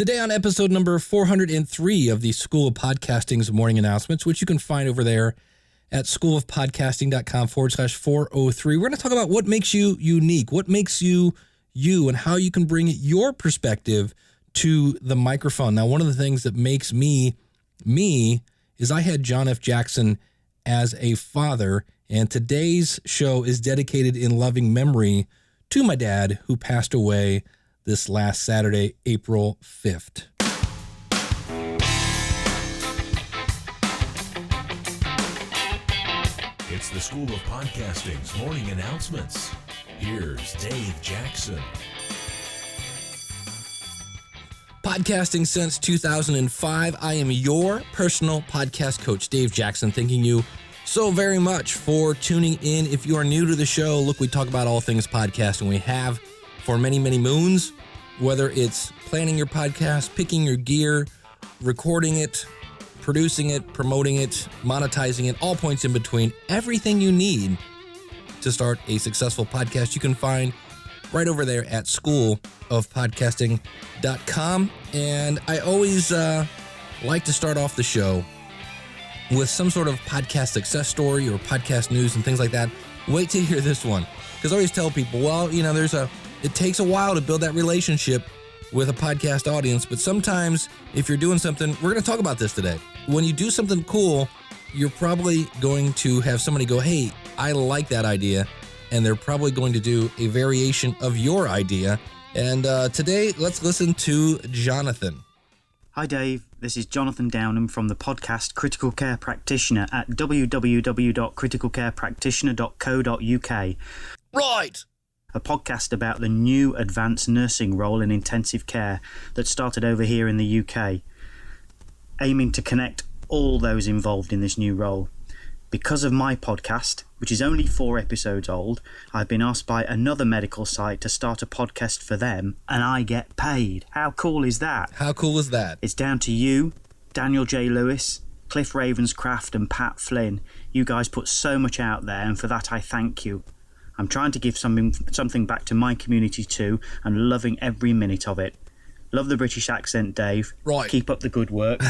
Today on episode number 403 of the School of Podcasting's morning announcements, which you can find over there at schoolofpodcasting.com/403. We're going to talk about what makes you unique, what makes you you, and how you can bring your perspective to the microphone. Now, one of the things that makes me is I had John F. Jackson as a father, and today's show is dedicated in loving memory to my dad, who passed away this last Saturday, April 5th. It's the School of Podcasting's morning announcements. Here's Dave Jackson. Podcasting since 2005. I am your personal podcast coach, Dave Jackson, thanking you so very much for tuning in. If you are new to the show, look, we talk about all things podcasting. We have for many, many moons, whether it's planning your podcast, picking your gear, recording it, producing it, promoting it, monetizing it, all points in between, everything you need to start a successful podcast, you can find right over there at schoolofpodcasting.com. And I always like to start off the show with some sort of podcast success story or podcast news and things like that. Wait to hear this one, because I always tell people, well, you know, it takes a while to build that relationship with a podcast audience, but sometimes if you're doing something, we're going to talk about this today. When you do something cool, you're probably going to have somebody go, hey, I like that idea, and they're probably going to do a variation of your idea. And today, let's listen to Jonathan. Hi Dave, this is Jonathan Downham from the podcast Critical Care Practitioner at www.criticalcarepractitioner.co.uk. Right! A podcast about the new advanced nursing role in intensive care that started over here in the UK, aiming to connect all those involved in this new role. Because of my podcast, which is only 4 episodes old, I've been asked by another medical site to start a podcast for them, and I get paid. How cool is that? How cool is that? It's down to you, Daniel J. Lewis, Cliff Ravenscraft, and Pat Flynn. You guys put so much out there, and for that I thank you. I'm trying to give something back to my community too, and loving every minute of it. Love the British accent, Dave. Right. Keep up the good work.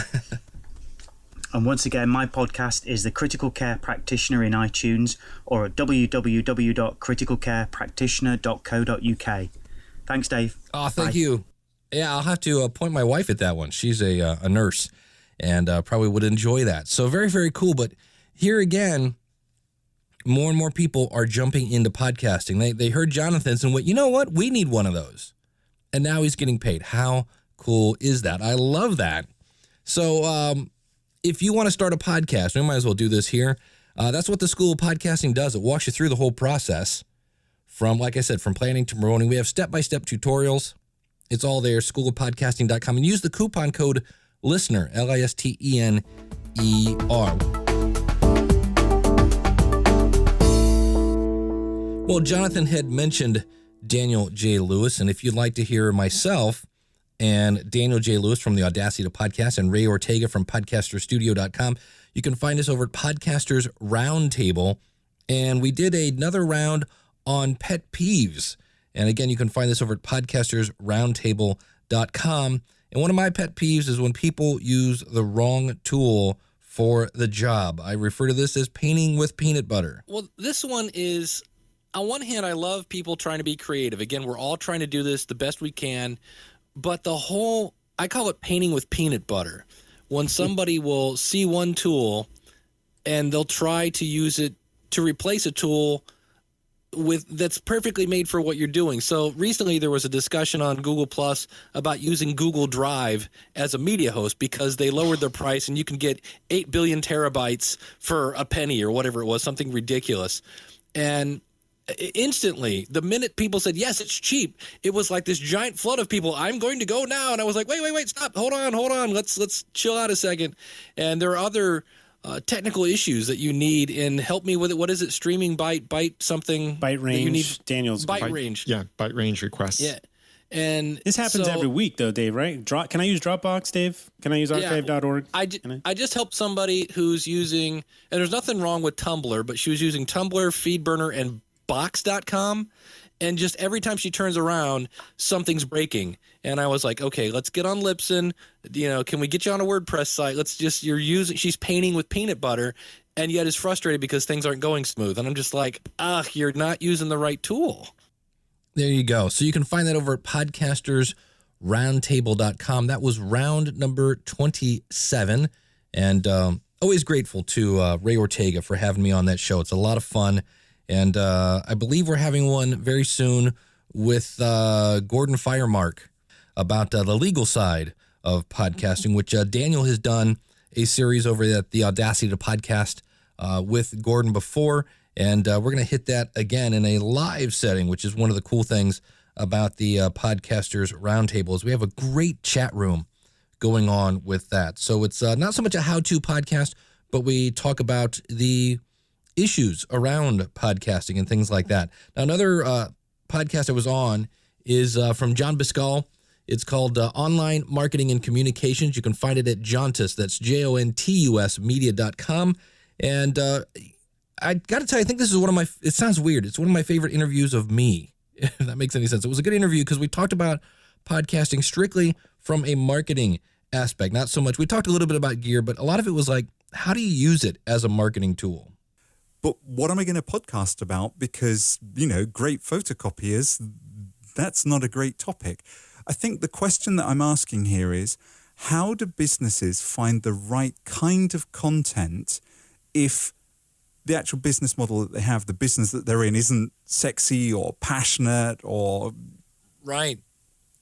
And once again, my podcast is the Critical Care Practitioner in iTunes or at www.criticalcarepractitioner.co.uk. Thanks, Dave. Oh, thank you. Yeah, I'll have to point my wife at that one. She's a nurse and probably would enjoy that. So very, very cool. But here again, more and more people are jumping into podcasting. They heard Jonathan's and went, you know what? We need one of those. And now he's getting paid. How cool is that? I love that. So if you want to start a podcast, we might as well do this here. That's what the School of Podcasting does. It walks you through the whole process from, like I said, from planning to promoting. We have step-by-step tutorials. It's all there, schoolofpodcasting.com. And use the coupon code LISTENER, LISTENER. Well, Jonathan had mentioned Daniel J. Lewis, and if you'd like to hear myself and Daniel J. Lewis from the Audacity to Podcast and Ray Ortega from podcasterstudio.com, you can find us over at Podcasters Roundtable, and we did another round on pet peeves. And again, you can find this over at podcastersroundtable.com. And one of my pet peeves is when people use the wrong tool for the job. I refer to this as painting with peanut butter. Well, this one is, on one hand, I love people trying to be creative. Again, we're all trying to do this the best we can, but I call it painting with peanut butter. When somebody will see one tool and they'll try to use it to replace a tool that's perfectly made for what you're doing. So recently there was a discussion on Google Plus about using Google Drive as a media host because they lowered their price and you can get 8 billion terabytes for a penny or whatever it was, something ridiculous. And instantly, the minute people said, yes, it's cheap, it was like this giant flood of people. I'm going to go now. And I was like, wait, stop. Hold on. Let's chill out a second. And there are other technical issues that you need, and help me with it. What is it? Streaming byte something? Byte range. You need Daniel's byte range. Yeah, byte range requests. Yeah. And this happens every week, though, Dave, right? Can I use Dropbox, Dave? Can I use archive.org? I just helped somebody who's using, and there's nothing wrong with Tumblr, but she was using Tumblr, FeedBurner, and Box.com. And just every time she turns around, something's breaking. And I was like, okay, let's get on Libsyn. Can we get you on a WordPress site? She's painting with peanut butter, and yet is frustrated because things aren't going smooth. And I'm just like, you're not using the right tool. There you go. So you can find that over at podcastersroundtable.com. That was round number 27. And always grateful to Ray Ortega for having me on that show. It's a lot of fun. And I believe we're having one very soon with Gordon Firemark about the legal side of podcasting, which Daniel has done a series over at the Audacity to Podcast with Gordon before. And we're going to hit that again in a live setting, which is one of the cool things about the Podcasters Roundtable is we have a great chat room going on with that. So it's not so much a how-to podcast, but we talk about the issues around podcasting and things like that. Now, another podcast I was on is from John Biscall. It's called Online Marketing and Communications. You can find it at Jontus. That's JONTUS media.com. And I got to tell you, I think this is it sounds weird. It's one of my favorite interviews of me, if that makes any sense. It was a good interview because we talked about podcasting strictly from a marketing aspect. Not so much. We talked a little bit about gear, but a lot of it was like, how do you use it as a marketing tool? But what am I going to podcast about? Because, great photocopiers, that's not a great topic. I think the question that I'm asking here is, how do businesses find the right kind of content if the actual business model that they have, the business that they're in, isn't sexy or passionate or... Right.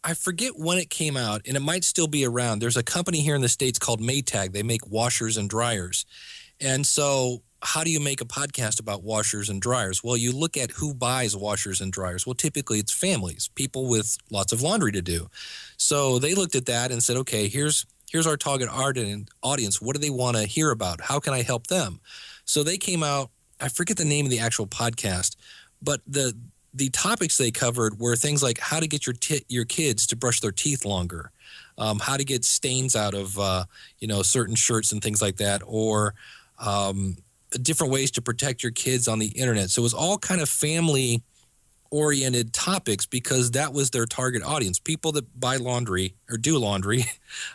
I forget when it came out, and it might still be around. There's a company here in the States called Maytag. They make washers and dryers. And so how do you make a podcast about washers and dryers? Well, you look at who buys washers and dryers. Well, typically it's families, people with lots of laundry to do. So they looked at that and said, okay, here's our target audience. What do they want to hear about? How can I help them? So they came out, I forget the name of the actual podcast, but the topics they covered were things like how to get your kids to brush their teeth longer, how to get stains out of certain shirts and things like that, or different ways to protect your kids on the internet. So it was all kind of family-oriented topics because that was their target audience. People that buy laundry or do laundry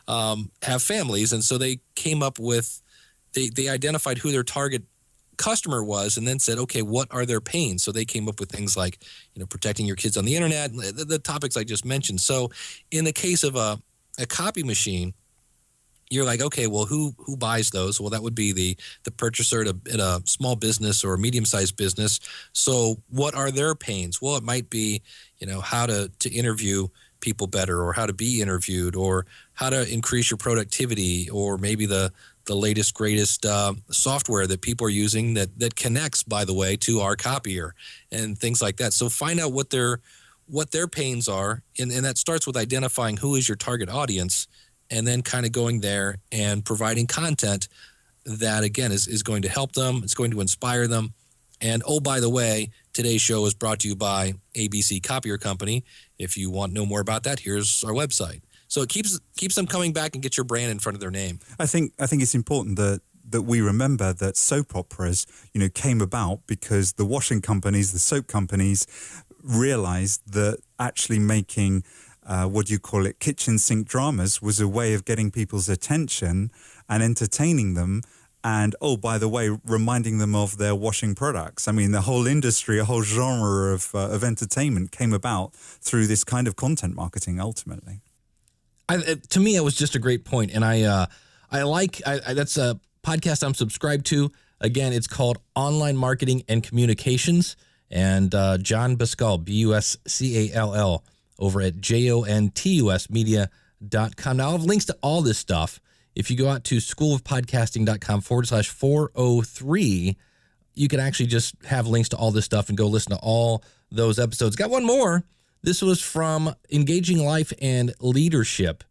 have families, and so they came up with they identified who their target customer was and then said, okay, what are their pains? So they came up with things like, protecting your kids on the internet, the topics I just mentioned. So in the case of a copy machine, you're like, okay, well, who buys those? Well, that would be the purchaser at a small business or a medium-sized business. So what are their pains? Well, it might be, how to interview people better, or how to be interviewed, or how to increase your productivity, or maybe the latest, greatest software that people are using that connects, by the way, to our copier and things like that. So find out what their pains are, and that starts with identifying who is your target audience, and then kind of going there and providing content that, again, is going to help them. It's going to inspire them. And, oh, by the way, today's show is brought to you by ABC Copier Company. If you want to know more about that, here's our website. So it keeps them coming back and get your brand in front of their name. I think it's important that we remember that soap operas, came about because the washing companies, the soap companies, realized that actually making kitchen sink dramas was a way of getting people's attention and entertaining them. And, oh, by the way, reminding them of their washing products. I mean, the whole industry, a whole genre of entertainment came about through this kind of content marketing, ultimately. To me, it was just a great point. And I that's a podcast I'm subscribed to. Again, it's called Online Marketing and Communications. And John Biscall, Buscall, over at JONTUSmedia.com. Now, I'll have links to all this stuff. If you go out to schoolofpodcasting.com/403, you can actually just have links to all this stuff and go listen to all those episodes. Got one more. This was from Engaging Life and Leadership.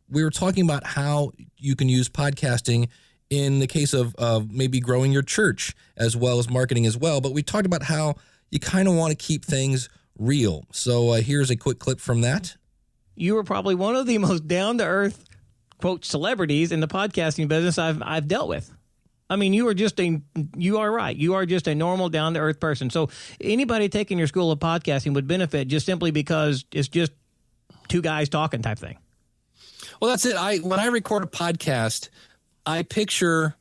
We were talking about how you can use podcasting in the case of maybe growing your church as well as marketing as well. But we talked about how you kind of want to keep things real. So here's a quick clip from that. You are probably one of the most down-to-earth, quote, celebrities in the podcasting business I've dealt with. I mean, you are right. You are just a normal, down-to-earth person. So anybody taking your school of podcasting would benefit just simply because it's just two guys talking type thing. Well, that's it. When I record a podcast, I picture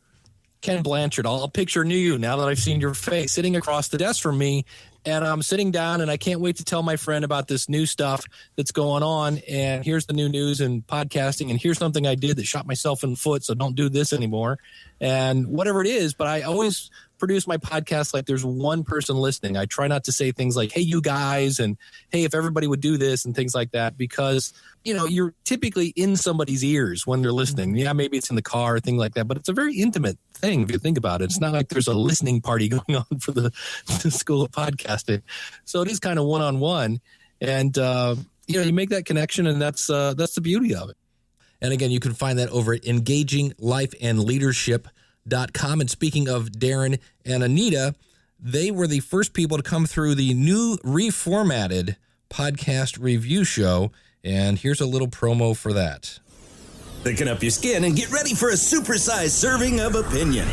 Ken Blanchard. I'll picture you now that I've seen your face sitting across the desk from me. And I'm sitting down and I can't wait to tell my friend about this new stuff that's going on. And here's the new news in podcasting. And here's something I did that shot myself in the foot. So don't do this anymore. And whatever it is. But I always produce my podcast like there's one person listening. I try not to say things like, hey, you guys, and hey, if everybody would do this and things like that, because, you're typically in somebody's ears when they're listening. Yeah, maybe it's in the car or thing like that, but it's a very intimate thing if you think about it. It's not like there's a listening party going on for the School of Podcasting. So it is kind of one-on-one. And, you make that connection, and that's the beauty of it. And again, you can find that over at EngagingLifeAndLeadership.com. And speaking of Darren and Anita, they were the first people to come through the new reformatted podcast review show. And here's a little promo for that. Thicken up your skin and get ready for a supersized serving of opinion.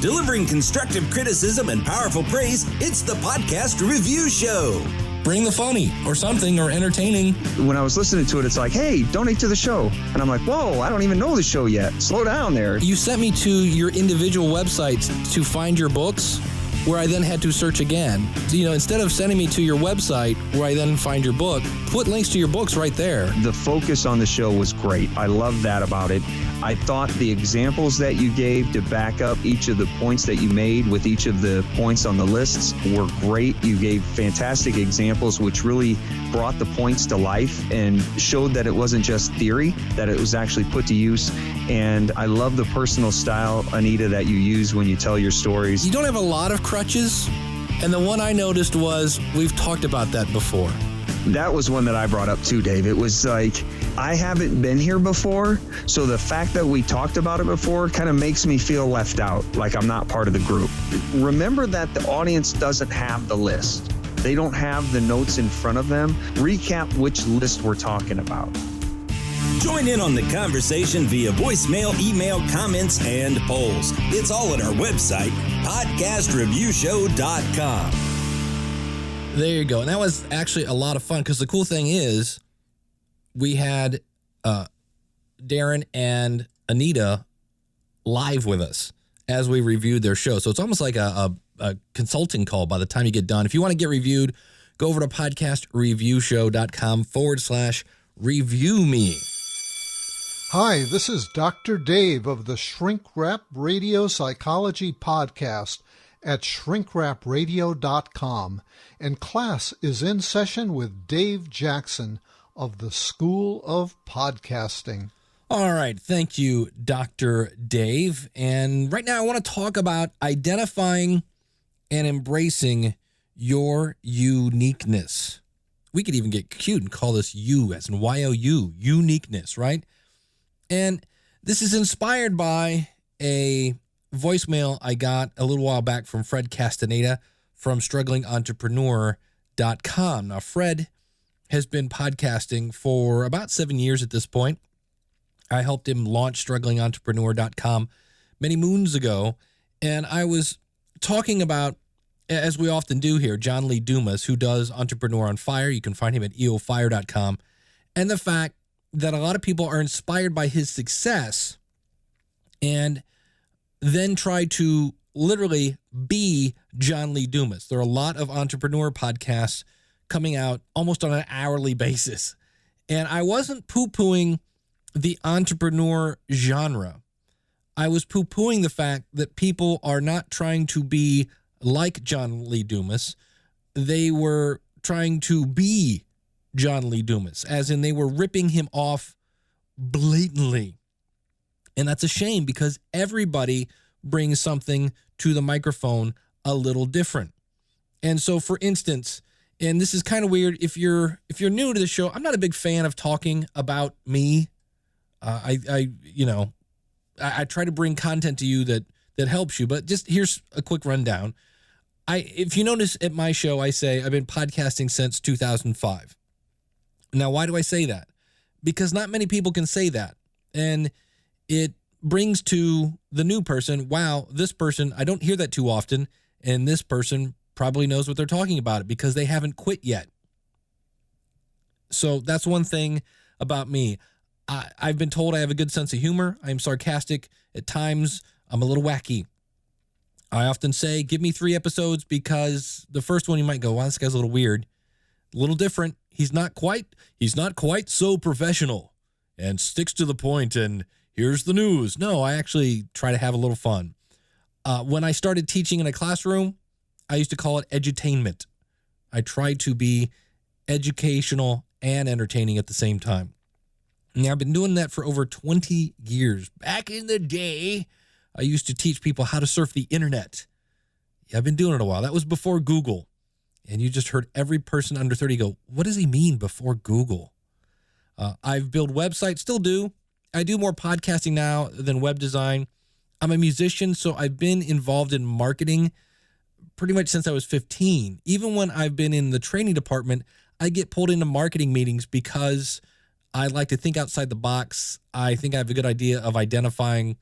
Delivering constructive criticism and powerful praise, it's the Podcast Review Show. Bring the funny or something or entertaining. When I was listening to it, it's like, hey, donate to the show. And I'm like, whoa, I don't even know the show yet. Slow down there. You sent me to your individual websites to find your books, where I then had to search again. So, instead of sending me to your website where I then find your book, put links to your books right there. The focus on the show was great. I love that about it. I thought the examples that you gave to back up each of the points that you made with each of the points on the lists were great. You gave fantastic examples, which really brought the points to life and showed that it wasn't just theory, that it was actually put to use. And I love the personal style, Anita, that you use when you tell your stories. You don't have a lot of crutches. And the one I noticed was, we've talked about that before. That was one that I brought up too, Dave. It was like, I haven't been here before, so the fact that we talked about it before kind of makes me feel left out, like I'm not part of the group. Remember that the audience doesn't have the list. They don't have the notes in front of them. Recap which list we're talking about. Join in on the conversation via voicemail, email, comments, and polls. It's all at our website, podcastreviewshow.com. There you go. And that was actually a lot of fun, because the cool thing is we had Darren and Anita live with us as we reviewed their show. So it's almost like a consulting call by the time you get done. If you want to get reviewed, go over to podcastreviewshow.com/review me. Hi, this is Dr. Dave of the Shrink Wrap Radio Psychology Podcast at shrinkwrapradio.com, and class is in session with Dave Jackson of the School of Podcasting. All right. Thank you, Dr. Dave. And right now I want to talk about identifying and embracing your uniqueness. We could even get cute and call this you, as in Y-O-U, uniqueness, right? And this is inspired by a voicemail I got a little while back from Fred Castaneda from StrugglingEntrepreneur.com. Now, Fred has been podcasting for about 7 years at this point. I helped him launch StrugglingEntrepreneur.com many moons ago, and I was talking about, as we often do here, John Lee Dumas, who does Entrepreneur on Fire. You can find him at eofire.com, and the fact that a lot of people are inspired by his success and then try to literally be John Lee Dumas. There are a lot of entrepreneur podcasts coming out almost on an hourly basis. And I wasn't poo-pooing the entrepreneur genre. I was poo-pooing the fact that people are not trying to be like John Lee Dumas. They were trying to be John Lee Dumas, as in they were ripping him off blatantly. And that's a shame, because everybody brings something to the microphone a little different. And so, for instance, and this is kind of weird, if you're new to the show, I'm not a big fan of talking about me. I try to bring content to you that helps you, but just here's a quick rundown. If you notice at my show, I say I've been podcasting since 2005. Now, why do I say that? Because not many people can say that. And it brings to the new person, wow, this person, I don't hear that too often, and this person probably knows what they're talking about because they haven't quit yet. So that's one thing about me. I've been told I have a good sense of humor. I'm sarcastic. At times, I'm a little wacky. I often say, give me 3 episodes because the first one you might go, wow, this guy's a little weird, a little different. He's not quite so professional and sticks to the point and here's the news. No, I actually try to have a little fun. When I started teaching in a classroom, I used to call it edutainment. I tried to be educational and entertaining at the same time. Now, I've been doing that for over 20 years. Back in the day, I used to teach people how to surf the internet. Yeah, I've been doing it a while. That was before Google. And you just heard every person under 30 go, what does he mean before Google? I've built websites, still do. I do more podcasting now than web design. I'm a musician, so I've been involved in marketing pretty much since I was 15. Even when I've been in the training department, I get pulled into marketing meetings because I like to think outside the box. I think I have a good idea of identifying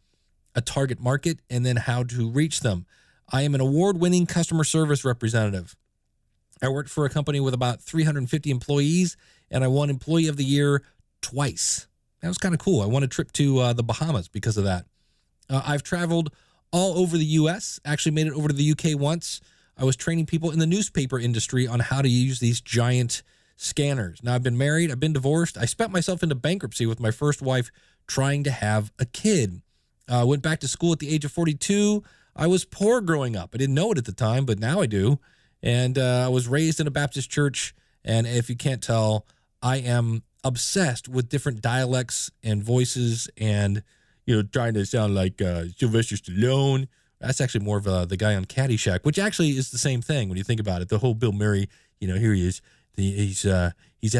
a target market and then how to reach them. I am an award-winning customer service representative. I worked for a company with about 350 employees, and I won Employee of the Year twice. That was kind of cool. I won a trip to the Bahamas because of that. I've traveled all over the U.S., actually made it over to the U.K. once. I was training people in the newspaper industry on how to use these giant scanners. Now, I've been married. I've been divorced. I spent myself into bankruptcy with my first wife trying to have a kid. Went back to school at the age of 42. I was poor growing up. I didn't know it at the time, but now I do. And I was raised in a Baptist church. And if you can't tell, I am obsessed with different dialects and voices and, trying to sound like Sylvester Stallone. That's actually more of the guy on Caddyshack, which actually is the same thing when you think about it. The whole Bill Murray, here he is. He's at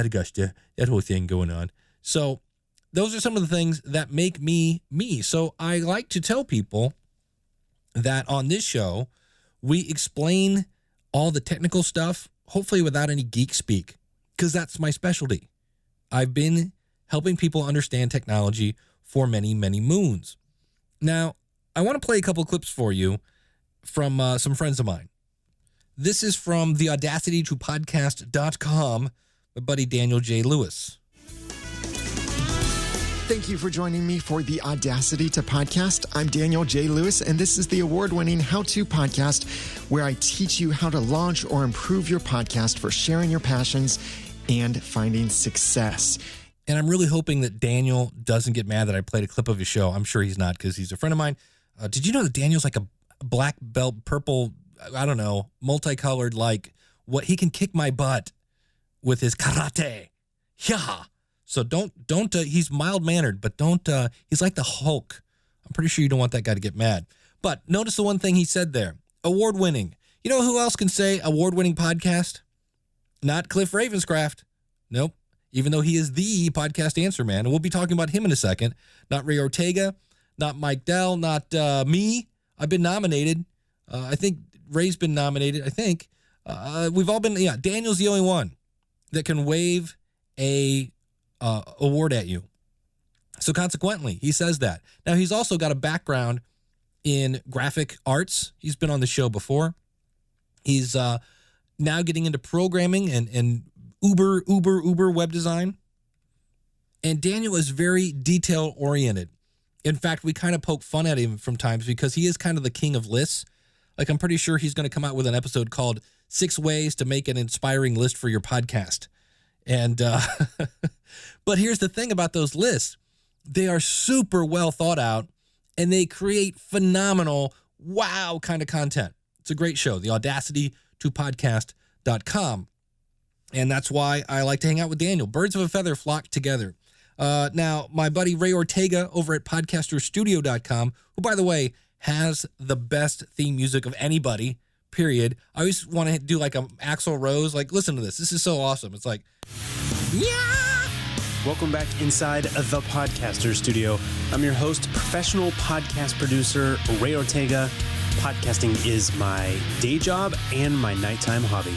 Augusta, that whole thing going on. So those are some of the things that make me me. So I like to tell people that on this show, we explain all the technical stuff, hopefully without any geek speak, because that's my specialty. I've been helping people understand technology for many, many moons. Now, I want to play a couple clips for you from some friends of mine. This is from the Audacity to Podcast.com, my buddy Daniel J. Lewis. Thank you for joining me for the Audacity to Podcast. I'm Daniel J. Lewis, and this is the award-winning how-to podcast where I teach you how to launch or improve your podcast for sharing your passions and finding success. And I'm really hoping that Daniel doesn't get mad that I played a clip of his show. I'm sure he's not because he's a friend of mine. Did you know that Daniel's like a black belt, purple, I don't know, multicolored, like what he can kick my butt with his karate. Yeah. So don't, he's mild-mannered, but don't, he's like the Hulk. I'm pretty sure you don't want that guy to get mad. But notice the one thing he said there, award-winning. You know who else can say award-winning podcast? Not Cliff Ravenscraft. Nope. Even though he is the podcast answer man. And we'll be talking about him in a second. Not Ray Ortega, not Mike Dell, not me. I've been nominated. I think Ray's been nominated, I think. We've all been, Daniel's the only one that can wave a award at you. So consequently, he says that. Now, he's also got a background in graphic arts. He's been on the show before. He's now getting into programming and uber web design. And Daniel is very detail-oriented. In fact, we kind of poke fun at him from times because he is kind of the king of lists. Like, I'm pretty sure he's going to come out with an episode called 6 Ways to Make an Inspiring List for Your Podcast. And, but here's the thing about those lists. They are super well thought out and they create phenomenal, wow kind of content. It's a great show, the Audacity to Podcast.com. And that's why I like to hang out with Daniel. Birds of a feather flock together. Now, my buddy Ray Ortega over at podcasterstudio.com, who, by the way, has the best theme music of anybody, period. I always want to do like a Axl Rose, like, listen to this. This is so awesome. It's like, yeah! Welcome back inside the Podcaster Studio. I'm your host, professional podcast producer, Ray Ortega. Podcasting is my day job and my nighttime hobby.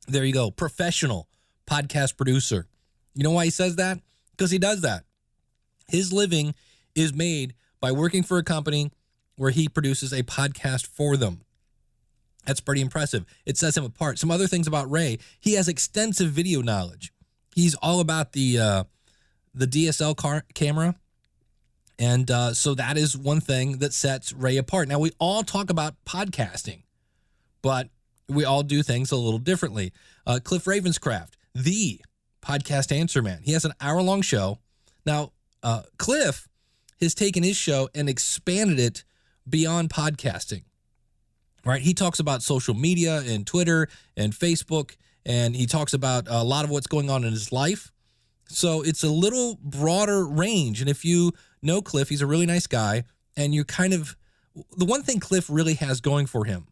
There you go. Professional podcast producer. You know why he says that? Because he does that. His living is made by working for a company where he produces a podcast for them. That's pretty impressive. It sets him apart. Some other things about Ray: he has extensive video knowledge. He's all about the DSL camera. And so that is one thing that sets Ray apart. Now, we all talk about podcasting, but we all do things a little differently. Cliff Ravenscraft, the podcast answer man. He has an hour-long show. Now, Cliff has taken his show and expanded it beyond podcasting. Right? He talks about social media and Twitter and Facebook, and he talks about a lot of what's going on in his life. So it's a little broader range. And if you know Cliff, he's a really nice guy. And you're the one thing Cliff really has going for him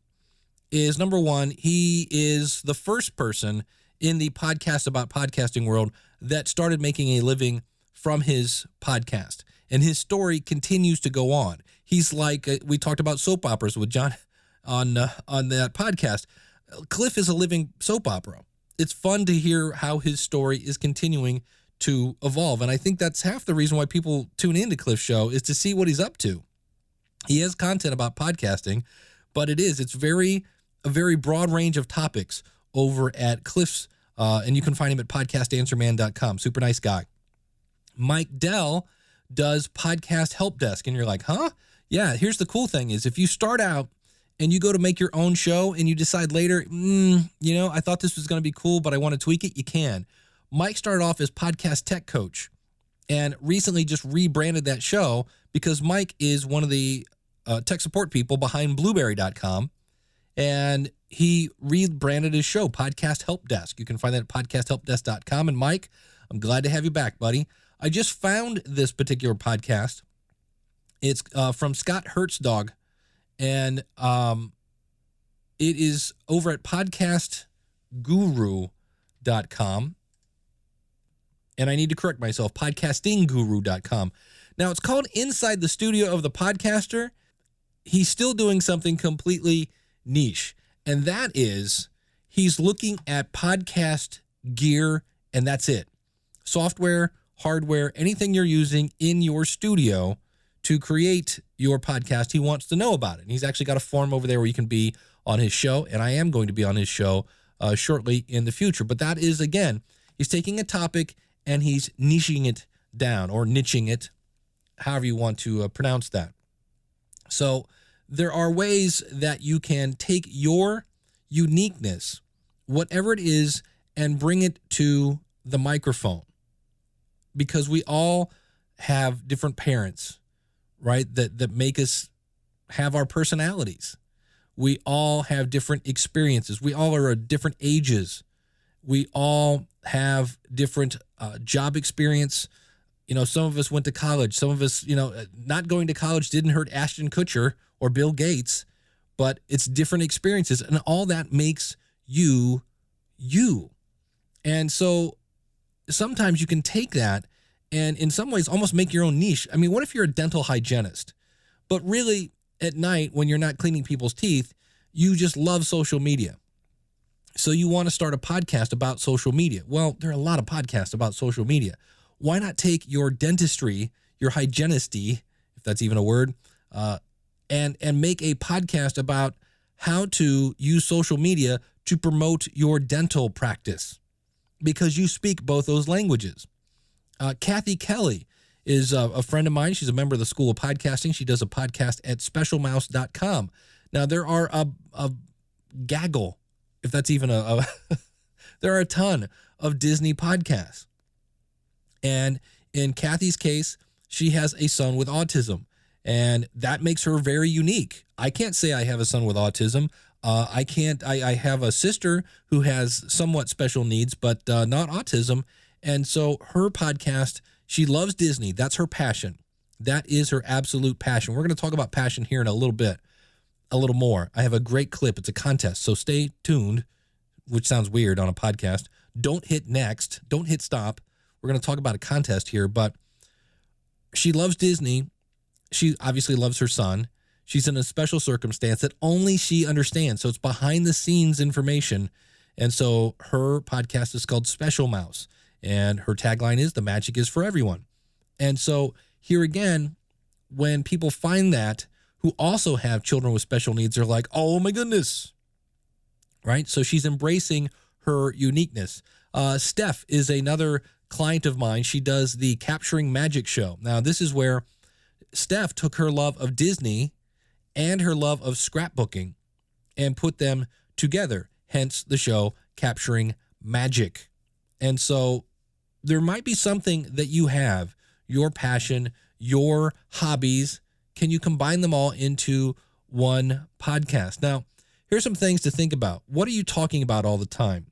is, number one, he is the first person in the podcast about podcasting world that started making a living from his podcast. And his story continues to go on. He's like, we talked about soap operas with John on that podcast. Cliff is a living soap opera. It's fun to hear how his story is continuing to evolve. And I think that's half the reason why people tune into Cliff's show, is to see what he's up to. He has content about podcasting, but it's a very broad range of topics over at Cliff's, and you can find him at podcastanswerman.com. Super nice guy. Mike Dell does Podcast Help Desk, and you're like, huh? Yeah, here's the cool thing is, if you start out and you go to make your own show and you decide later, I thought this was going to be cool, but I want to tweak it, you can. Mike started off as Podcast Tech Coach and recently just rebranded that show because Mike is one of the tech support people behind Blueberry.com, and he rebranded his show, Podcast Help Desk. You can find that at podcasthelpdesk.com. And Mike, I'm glad to have you back, buddy. I just found this particular podcast. It's from Scott Hertzog, and it is over at podcastguru.com. And I need to correct myself, podcastingguru.com. Now, it's called Inside the Studio of the Podcaster. He's still doing something completely niche, and that is he's looking at podcast gear, and that's it. Software, hardware, anything you're using in your studio to create your podcast, he wants to know about it. And he's actually got a forum over there where you can be on his show, and I am going to be on his show shortly in the future. But that is, again, he's taking a topic and he's niching it down, or niching it, however you want to pronounce that. So there are ways that you can take your uniqueness, whatever it is, and bring it to the microphone. Because we all have different parents, right, that make us have our personalities. We all have different experiences. We all are at different ages. We all have different job experience. Some of us went to college. Some of us, not going to college didn't hurt Ashton Kutcher or Bill Gates, but it's different experiences. And all that makes you, you. And so sometimes you can take that and in some ways almost make your own niche. I mean, what if you're a dental hygienist, but really at night when you're not cleaning people's teeth, you just love social media? So you want to start a podcast about social media. Well, there are a lot of podcasts about social media. Why not take your dentistry, your hygienisty, if that's even a word, and make a podcast about how to use social media to promote your dental practice, because you speak both those languages. Kathy Kelly is a friend of mine. She's a member of the School of Podcasting. She does a podcast at specialmouse.com. Now, there are a gaggle, if that's even there are a ton of Disney podcasts. And in Kathy's case, she has a son with autism, and that makes her very unique. I can't say I have a son with autism. I have a sister who has somewhat special needs, but not autism. And so her podcast, she loves Disney. That's her passion. That is her absolute passion. We're going to talk about passion here in a little bit, a little more. I have a great clip. It's a contest, so stay tuned, which sounds weird on a podcast. Don't hit next. Don't hit stop. We're going to talk about a contest here, but she loves Disney. She obviously loves her son. She's in a special circumstance that only she understands. So it's behind the scenes information. And so her podcast is called Special Mouse. And her tagline is, "The magic is for everyone." And so here again, when people find that who also have children with special needs, they're like, oh my goodness, right? So she's embracing her uniqueness. Steph is another client of mine. She does the Capturing Magic show. Now, this is where Steph took her love of Disney and her love of scrapbooking and put them together, hence the show Capturing Magic. And so there might be something that you have, your passion, your hobbies. Can you combine them all into one podcast? Now, here's some things to think about. What are you talking about all the time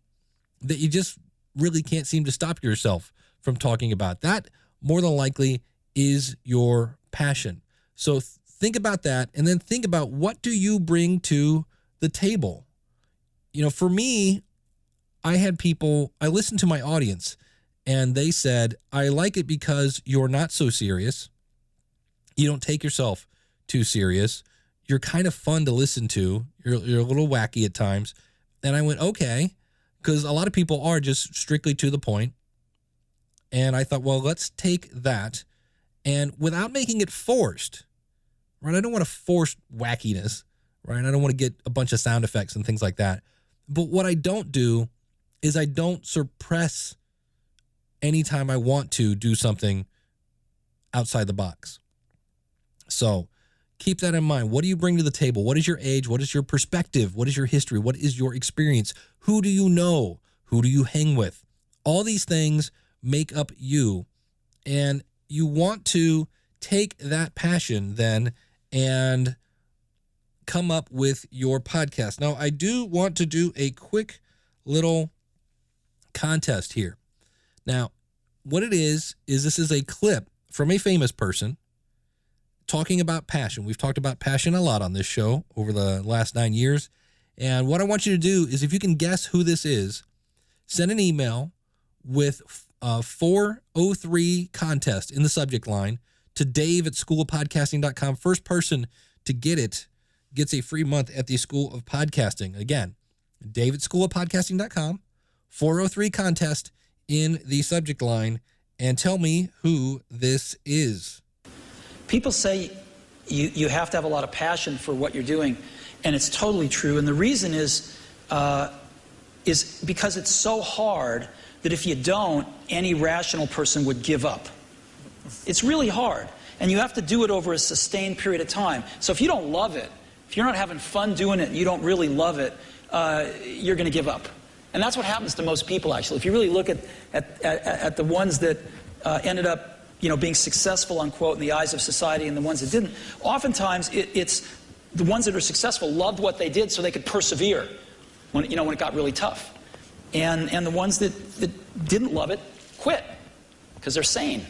that you just really can't seem to stop yourself from talking about? That more than likely is your passion. So think about that, and then think about, what do you bring to the table? You know, for me, I listened to my audience, and they said, I like it because you're not so serious. You don't take yourself too serious. You're kind of fun to listen to. You're a little wacky at times. And I went, okay, because a lot of people are just strictly to the point. And I thought, well, let's take that, and without making it forced, right? I don't want to force wackiness, right? I don't want to get a bunch of sound effects and things like that. But what I don't do is I don't suppress anytime I want to do something outside the box. So keep that in mind. What do you bring to the table? What is your age? What is your perspective? What is your history? What is your experience? Who do you know? Who do you hang with? All these things make up you. And you want to take that passion then and come up with your podcast. Now, I do want to do a quick little contest here. Now, what it is this is a clip from a famous person talking about passion. We've talked about passion a lot on this show over the last 9 years. And what I want you to do is, if you can guess who this is, send an email with 403 contest in the subject line to Dave@schoolofpodcasting.com. First person to get it gets a free month at the School of Podcasting. Again, Dave@schoolofpodcasting.com, 403 contest in the subject line, and tell me who this is. People say you have to have a lot of passion for what you're doing, and it's totally true. And the reason is because it's so hard that if you don't, any rational person would give up. It's really hard, and you have to do it over a sustained period of time. So if you don't love it, if you're not having fun doing it and you don't really love it, you're going to give up. And that's what happens to most people, actually. If you really look at the ones that ended up being successful, unquote, in the eyes of society, and the ones that didn't, oftentimes it's the ones that are successful loved what they did so they could persevere when it got really tough. And the ones that didn't love it quit because they're sane,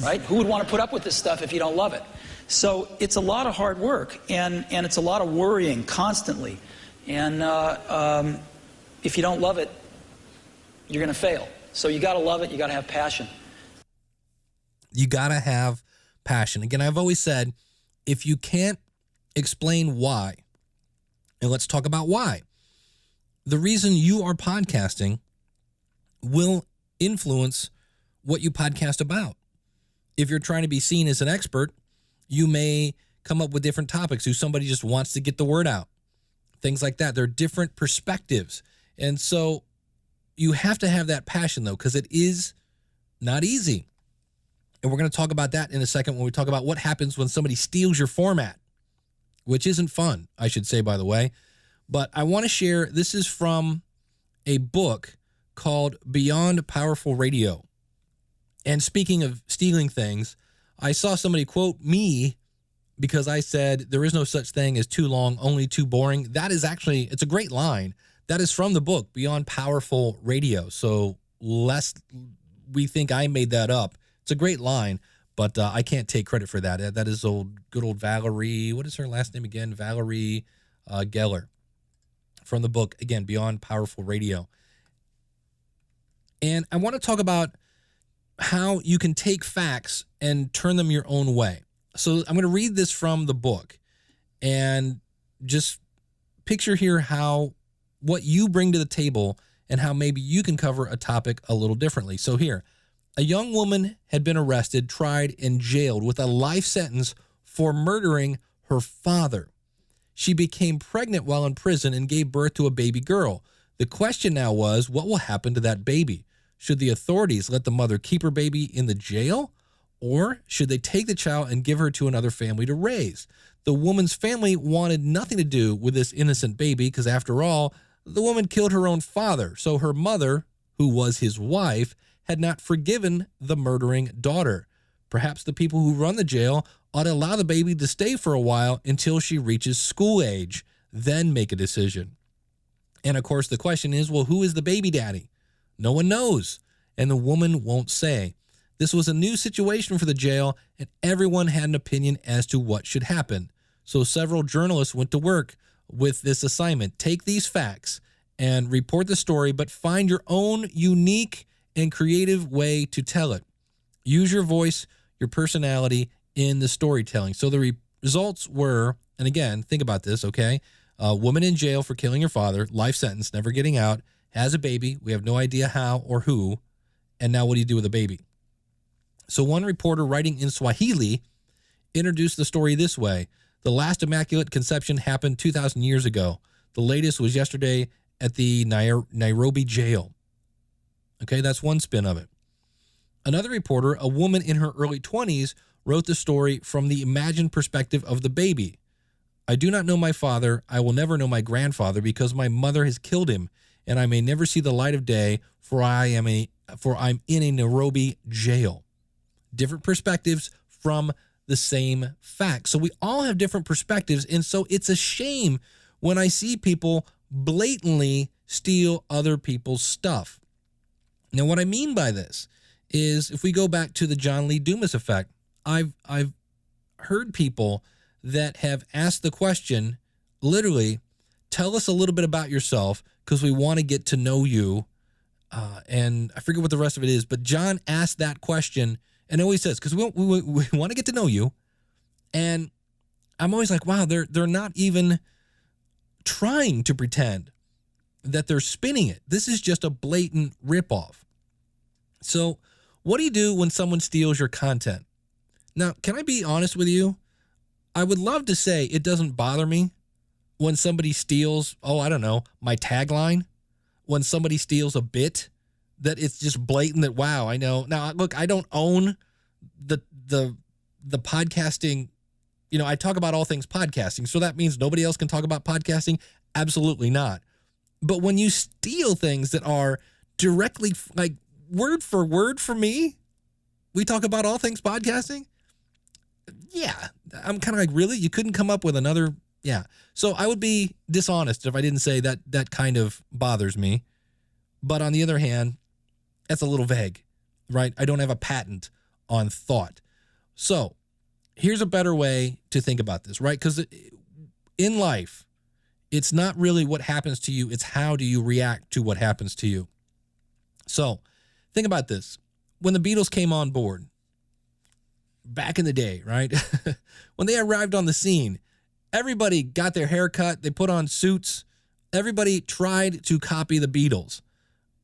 right? Who would want to put up with this stuff if you don't love it? So it's a lot of hard work, and it's a lot of worrying constantly. And if you don't love it, you're going to fail. So you got to love it. You got to have passion. You got to have passion. Again, I've always said, if you can't explain why, and let's talk about why. The reason you are podcasting will influence what you podcast about. If you're trying to be seen as an expert, you may come up with different topics who somebody just wants to get the word out. Things like that. They're different perspectives. And so you have to have that passion, though, because it is not easy. And we're going to talk about that in a second when we talk about what happens when somebody steals your format, which isn't fun, I should say, by the way. But I want to share, this is from a book called Beyond Powerful Radio. And speaking of stealing things, I saw somebody quote me because I said, there is no such thing as too long, only too boring. That is actually, it's a great line. That is from the book Beyond Powerful Radio. So lest we think I made that up, it's a great line, but I can't take credit for that. That is good old Valerie, what is her last name again? Valerie Geller from the book, again, Beyond Powerful Radio. And I want to talk about how you can take facts and turn them your own way. So I'm going to read this from the book and just picture here what you bring to the table and how maybe you can cover a topic a little differently. So here, a young woman had been arrested, tried, and jailed with a life sentence for murdering her father. She became pregnant while in prison and gave birth to a baby girl. The question now was, what will happen to that baby? Should the authorities let the mother keep her baby in the jail, or should they take the child and give her to another family to raise? The woman's family wanted nothing to do with this innocent baby because, after all, the woman killed her own father, so her mother, who was his wife, had not forgiven the murdering daughter. Perhaps the people who run the jail ought to allow the baby to stay for a while until she reaches school age, then make a decision. And of course, the question is, well, who is the baby daddy? No one knows, and the woman won't say. This was a new situation for the jail, and everyone had an opinion as to what should happen. So several journalists went to work with this assignment. Take these facts and report the story, but find your own unique and creative way to tell it. Use your voice, your personality in the storytelling. So the results were, and again, think about this, okay? A woman in jail for killing her father, life sentence, never getting out, has a baby. We have no idea how or who. And now what do you do with a baby? So one reporter writing in Swahili introduced the story this way. The last Immaculate Conception happened 2,000 years ago. The latest was yesterday at the Nairobi jail. Okay, that's one spin of it. Another reporter, a woman in her early 20s, wrote the story from the imagined perspective of the baby. I do not know my father. I will never know my grandfather because my mother has killed him, and I may never see the light of day, for I'm in a Nairobi jail. Different perspectives from the same fact. So we all have different perspectives, and so it's a shame when I see people blatantly steal other people's stuff. Now, what I mean by this is, if we go back to the John Lee Dumas effect, I've heard people that have asked the question, literally, tell us a little bit about yourself because we want to get to know you. And I forget what the rest of it is, but John asked that question, and always says, because we want to get to know you. And I'm always like, wow, they're not even trying to pretend that they're spinning it. This is just a blatant ripoff. So what do you do when someone steals your content? Now, can I be honest with you? I would love to say it doesn't bother me when somebody steals, I don't know, my tagline, when somebody steals a bit, that it's just blatant that, wow, I know. Now, look, I don't own the podcasting. You know, I talk about all things podcasting, so that means nobody else can talk about podcasting? Absolutely not. But when you steal things that are directly, like, word for word for me, we talk about all things podcasting? Yeah. I'm kind of like, really? You couldn't come up with another? Yeah. So I would be dishonest if I didn't say that kind of bothers me. But on the other hand, that's a little vague, right? I don't have a patent on thought. So here's a better way to think about this, right? Because in life, it's not really what happens to you. It's how do you react to what happens to you. So think about this. When the Beatles came on board, back in the day, right? When they arrived on the scene, everybody got their hair cut. They put on suits. Everybody tried to copy the Beatles.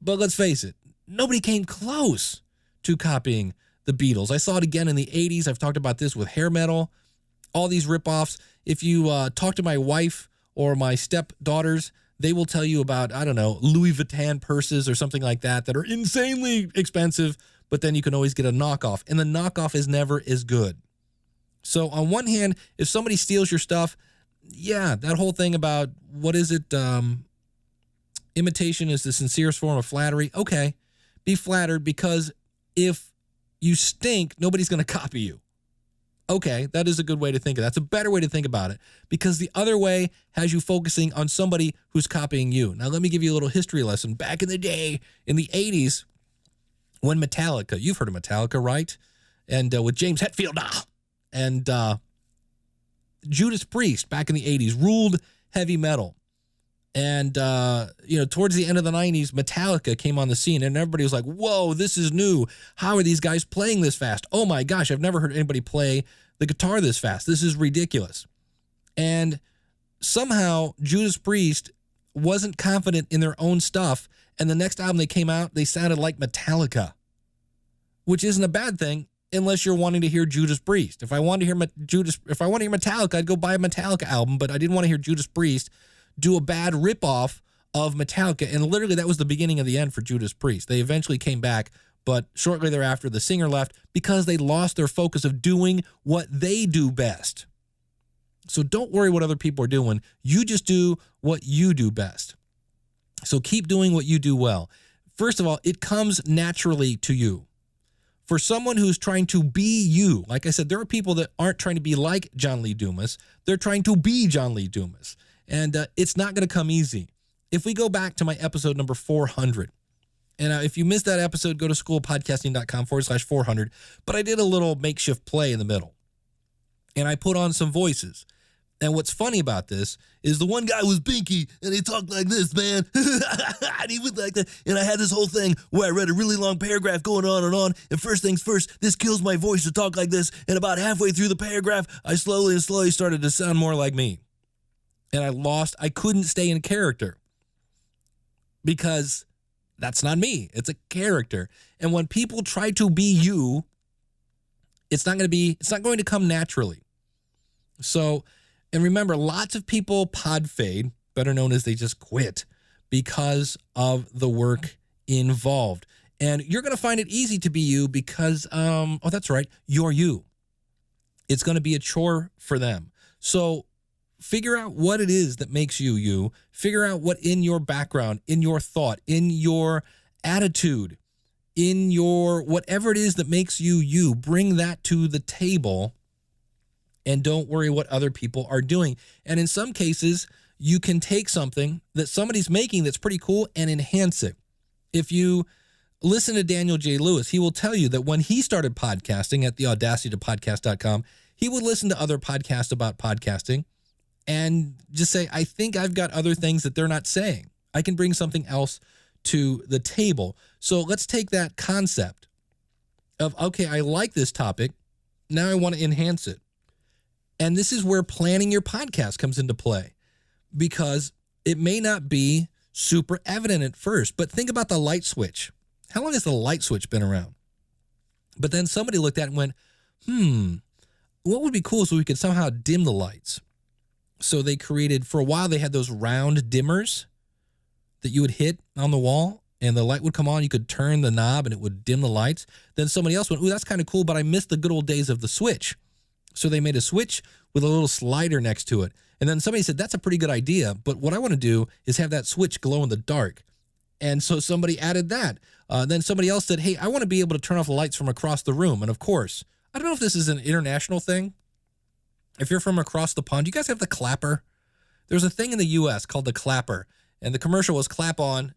But let's face it, nobody came close to copying the Beatles. I saw it again in the 80s. I've talked about this with hair metal, all these ripoffs. If you talk to my wife or my stepdaughters, they will tell you about, I don't know, Louis Vuitton purses or something like that are insanely expensive, but then you can always get a knockoff, and the knockoff is never as good. So on one hand, if somebody steals your stuff, yeah, that whole thing about, what is it, imitation is the sincerest form of flattery. Okay, be flattered, because if you stink, nobody's going to copy you. Okay, that is a good way to think of it. That's a better way to think about it, because the other way has you focusing on somebody who's copying you. Now, let me give you a little history lesson. Back in the day, in the 80s, when Metallica, you've heard of Metallica, right? And with James Hetfield, and Judas Priest back in the 80s ruled heavy metal. And, towards the end of the 90s, Metallica came on the scene, and everybody was like, whoa, this is new. How are these guys playing this fast? Oh, my gosh, I've never heard anybody play the guitar this fast. This is ridiculous. And somehow Judas Priest wasn't confident in their own stuff, and the next album they came out, they sounded like Metallica, which isn't a bad thing. unless you're wanting to hear Judas Priest. If I wanted to hear Metallica, I'd go buy a Metallica album, but I didn't want to hear Judas Priest do a bad ripoff of Metallica. And literally that was the beginning of the end for Judas Priest. They eventually came back, but shortly thereafter the singer left because they lost their focus of doing what they do best. So don't worry what other people are doing. You just do what you do best. So keep doing what you do well. First of all, it comes naturally to you. For someone who's trying to be you, like I said, there are people that aren't trying to be like John Lee Dumas. They're trying to be John Lee Dumas. And it's not going to come easy. If we go back to my episode number 400, and if you missed that episode, go to schoolpodcasting.com/400. But I did a little makeshift play in the middle. And I put on some voices. And what's funny about this is the one guy was Binky, and he talked like this, man. And he was like that. And I had this whole thing where I read a really long paragraph going on and on. And first things first, this kills my voice to talk like this. And about halfway through the paragraph, I slowly started to sound more like me. And I couldn't stay in character because that's not me. It's a character. And when people try to be you, it's not going to come naturally. So, and remember, lots of people pod fade, better known as they just quit, because of the work involved. And you're going to find it easy to be you because, that's right, you're you. It's going to be a chore for them. So figure out what it is that makes you you. Figure out what in your background, in your thought, in your attitude, in your whatever it is that makes you you. Bring that to the table. And don't worry what other people are doing. And in some cases, you can take something that somebody's making that's pretty cool and enhance it. If you listen to Daniel J. Lewis, he will tell you that when he started podcasting at the Audacity to Podcast.com, he would listen to other podcasts about podcasting and just say, I think I've got other things that they're not saying. I can bring something else to the table. So let's take that concept of, okay, I like this topic. Now I want to enhance it. And this is where planning your podcast comes into play, because it may not be super evident at first, but think about the light switch. How long has the light switch been around? But then somebody looked at it and went, what would be cool so we could somehow dim the lights? So they created, for a while, they had those round dimmers that you would hit on the wall and the light would come on. You could turn the knob and it would dim the lights. Then somebody else went, ooh, that's kind of cool, but I missed the good old days of the switch. So they made a switch with a little slider next to it. And then somebody said, that's a pretty good idea, but what I want to do is have that switch glow in the dark. And so somebody added that. Then somebody else said, hey, I want to be able to turn off the lights from across the room. And of course, I don't know if this is an international thing. If you're from across the pond, you guys have the clapper? There's a thing in the U.S. called the clapper. And the commercial was clap on,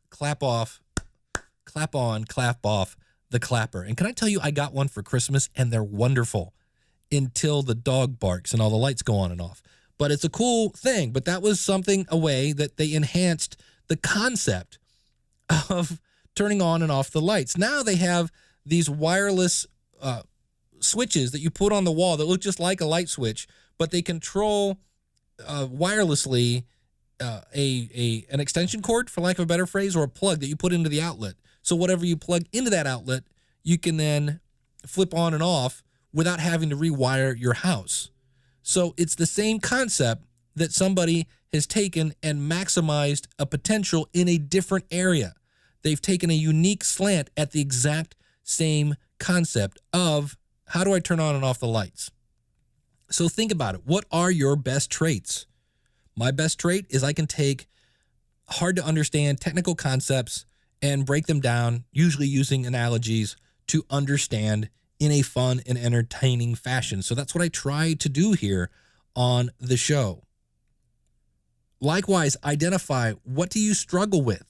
clap off, clap on, clap off, the clapper. And can I tell you, I got one for Christmas, and they're wonderful. Until the dog barks and all the lights go on and off. But it's a cool thing. But that was a way that they enhanced the concept of turning on and off the lights. Now they have these wireless switches that you put on the wall that look just like a light switch, but they control wirelessly an extension cord, for lack of a better phrase, or a plug that you put into the outlet. So whatever you plug into that outlet, you can then flip on and off without having to rewire your house. So it's the same concept that somebody has taken and maximized a potential in a different area. They've taken a unique slant at the exact same concept of how do I turn on and off the lights? So think about it. What are your best traits? My best trait is I can take hard to understand technical concepts and break them down, usually using analogies, to understand in a fun and entertaining fashion. So that's what I try to do here on the show. Likewise, identify what do you struggle with?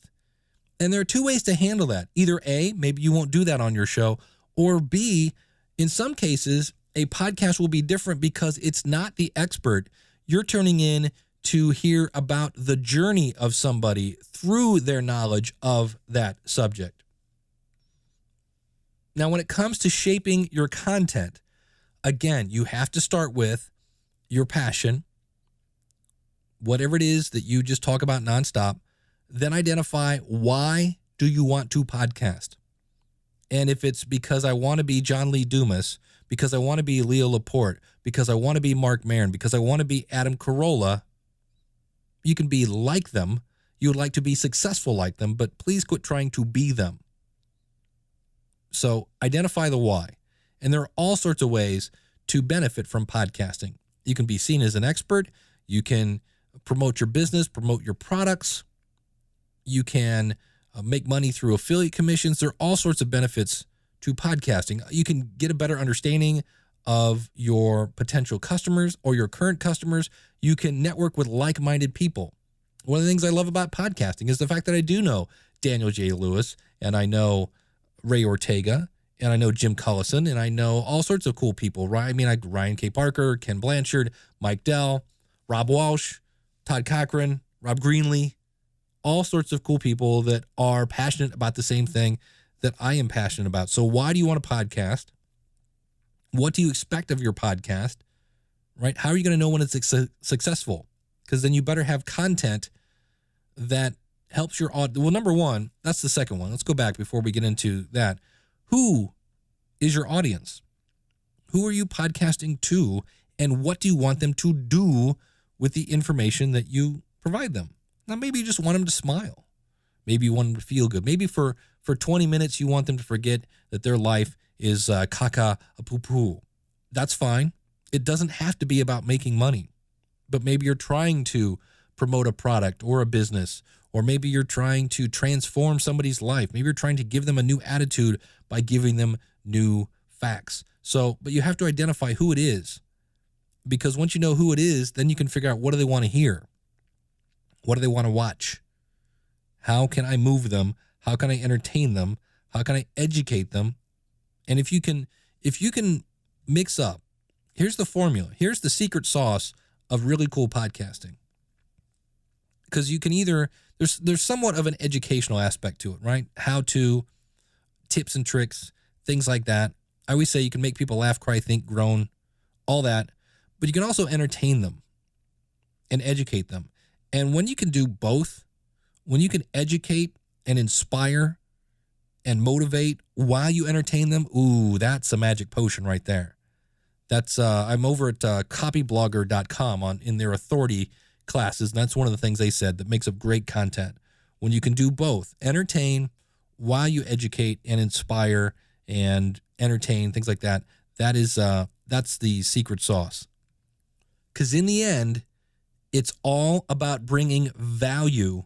And there are two ways to handle that. Either A, maybe you won't do that on your show, or B, in some cases, a podcast will be different because it's not the expert. You're turning in to hear about the journey of somebody through their knowledge of that subject. Now, when it comes to shaping your content, again, you have to start with your passion, whatever it is that you just talk about nonstop. Then identify, why do you want to podcast? And if it's because I want to be John Lee Dumas, because I want to be Leo Laporte, because I want to be Mark Maron, because I want to be Adam Carolla, you can be like them. You would like to be successful like them, but please quit trying to be them. So identify the why. And there are all sorts of ways to benefit from podcasting. You can be seen as an expert. You can promote your business, promote your products. You can make money through affiliate commissions. There are all sorts of benefits to podcasting. You can get a better understanding of your potential customers or your current customers. You can network with like-minded people. One of the things I love about podcasting is the fact that I do know Daniel J. Lewis, and I know Ray Ortega, and I know Jim Cullison, and I know all sorts of cool people. Right? I mean, like Ryan K. Parker, Ken Blanchard, Mike Dell, Rob Walsh, Todd Cochran, Rob Greenlee, all sorts of cool people that are passionate about the same thing that I am passionate about. So why do you want a podcast? What do you expect of your podcast? Right? How are you going to know when it's successful? Because then you better have content that helps your audience. Well, number one, that's the second one. Let's go back before we get into that. Who is your audience? Who are you podcasting to? And what do you want them to do with the information that you provide them? Now, maybe you just want them to smile. Maybe you want them to feel good. Maybe for 20 minutes, you want them to forget that their life is caca a poo-poo. That's fine. It doesn't have to be about making money. But maybe you're trying to promote a product or a business, or maybe you're trying to transform somebody's life. Maybe you're trying to give them a new attitude by giving them new facts. So, but you have to identify who it is, because once you know who it is, then you can figure out what do they want to hear? What do they want to watch? How can I move them? How can I entertain them? How can I educate them? And if you can mix up, here's the formula. Here's the secret sauce of really cool podcasting. Because you can either, there's somewhat of an educational aspect to it, right? How to, tips and tricks, things like that. I always say you can make people laugh, cry, think, groan, all that. But you can also entertain them and educate them. And when you can do both, when you can educate and inspire and motivate while you entertain them, ooh, that's a magic potion right there. That's I'm over at copyblogger.com in their authority classes, and that's one of the things they said that makes up great content. When you can do both, entertain while you educate and inspire and entertain, things like that, that's the secret sauce. Because in the end, it's all about bringing value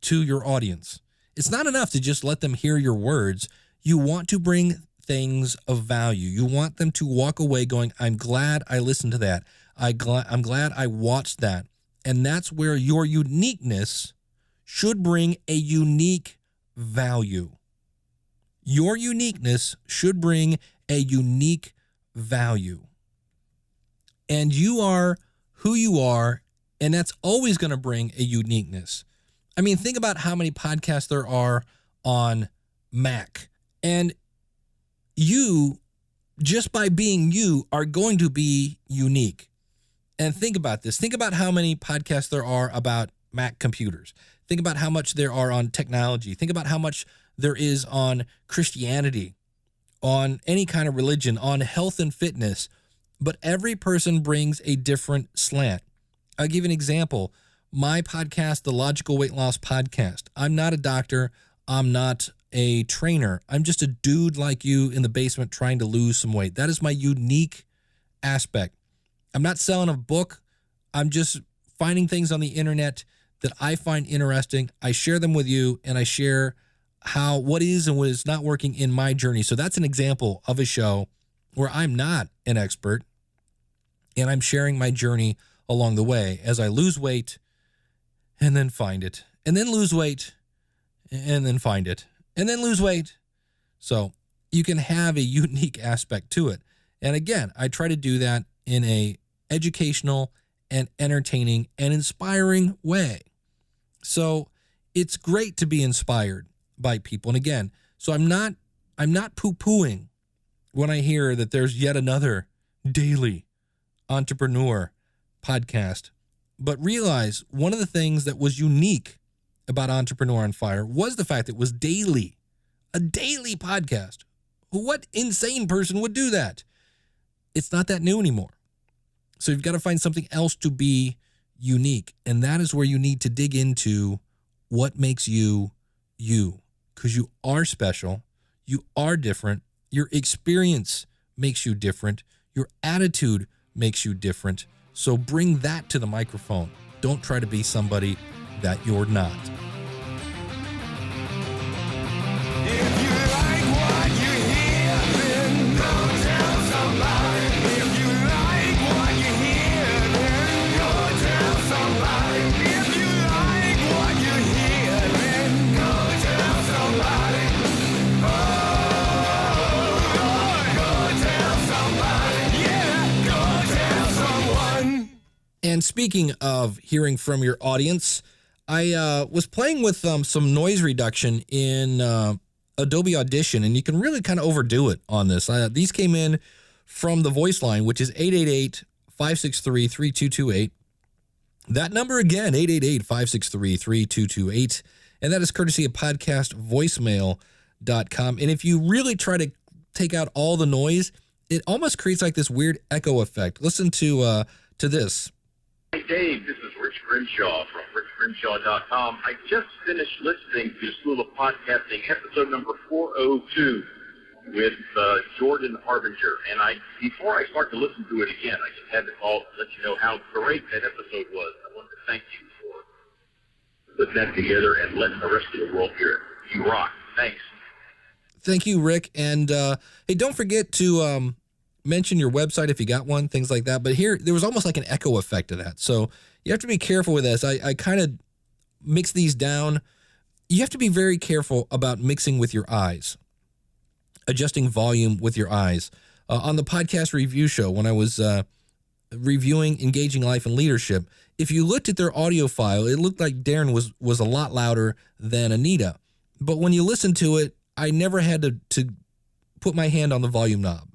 to your audience. It's not enough to just let them hear your words. You want to bring things of value. You want them to walk away going, I'm glad I listened to that. I'm glad I watched that. And that's where your uniqueness should bring a unique value. Your uniqueness should bring a unique value. And you are who you are, and that's always going to bring a uniqueness. I mean, think about how many podcasts there are on Mac. And you, just by being you, are going to be unique. And think about this. Think about how many podcasts there are about Mac computers. Think about how much there are on technology. Think about how much there is on Christianity, on any kind of religion, on health and fitness. But every person brings a different slant. I'll give you an example. My podcast, the Logical Weight Loss Podcast. I'm not a doctor. I'm not a trainer. I'm just a dude like you in the basement trying to lose some weight. That is my unique aspect. I'm not selling a book. I'm just finding things on the internet that I find interesting. I share them with you, and I share what is and what is not working in my journey. So that's an example of a show where I'm not an expert, and I'm sharing my journey along the way as I lose weight and then find it, and then lose weight and then find it, and then lose weight. So you can have a unique aspect to it. And again, I try to do that in a educational and entertaining and inspiring way. So it's great to be inspired by people. And again, so I'm not poo-pooing when I hear that there's yet another daily entrepreneur podcast. But realize one of the things that was unique about Entrepreneur on Fire was the fact that it was daily, a daily podcast. What insane person would do that? It's not that new anymore. So you've got to find something else to be unique. And that is where you need to dig into what makes you you. Because you are special. You are different. Your experience makes you different. Your attitude makes you different. So bring that to the microphone. Don't try to be somebody that you're not. If you like what you hear, then go tell somebody. If you like what you hear, then go tell somebody. If you like what you hear, then go tell somebody. Oh, go tell somebody. Yeah, go tell someone. And speaking of hearing from your audience, I was playing with some noise reduction in Adobe Audition, and you can really kind of overdo it on this. These came in from the voice line, which is 888-563-3228. That number again, 888-563-3228. And that is courtesy of podcastvoicemail.com. And if you really try to take out all the noise, it almost creates like this weird echo effect. Listen to this. Hey, Dave, this is Rich Grimshaw from richgrimshaw.com. I just finished listening to School of Podcasting, episode number 402 with Jordan Harbinger. And before I start to listen to it again, I just had to call to let you know how great that episode was. I wanted to thank you for putting that together and letting the rest of the world hear it. You rock. Thanks. Thank you, Rick. And hey, don't forget to mention your website if you got one, things like that. But here, there was almost like an echo effect to that. So you have to be careful with this. I kind of mix these down. You have to be very careful about mixing with your eyes, adjusting volume with your eyes. On the podcast review show, when I was reviewing Engaging Life and Leadership, if you looked at their audio file, it looked like Darren was a lot louder than Anita. But when you listen to it, I never had to put my hand on the volume knob.